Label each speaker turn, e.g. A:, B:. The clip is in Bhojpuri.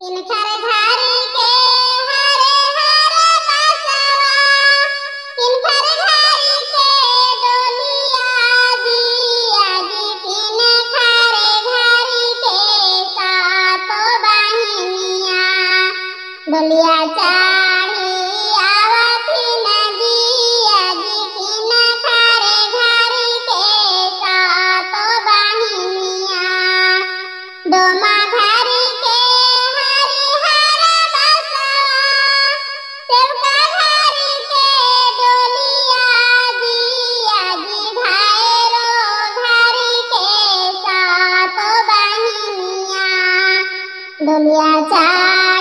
A: किनकर घारी के हरे हरे बसवा, किनकर घारी के डोलिया दिया जी, किनकर घारी के सातो बहिनिया डोलिया चढ़ी आवती नदिया जी, किनकर घारी के सातो बहिनिया डोमा घारी के हरे हरे बसवा, सेवका घारी के डोलिया दिया जी, भैरो घारी के सातो बहिनिया डोलिया चढ़ी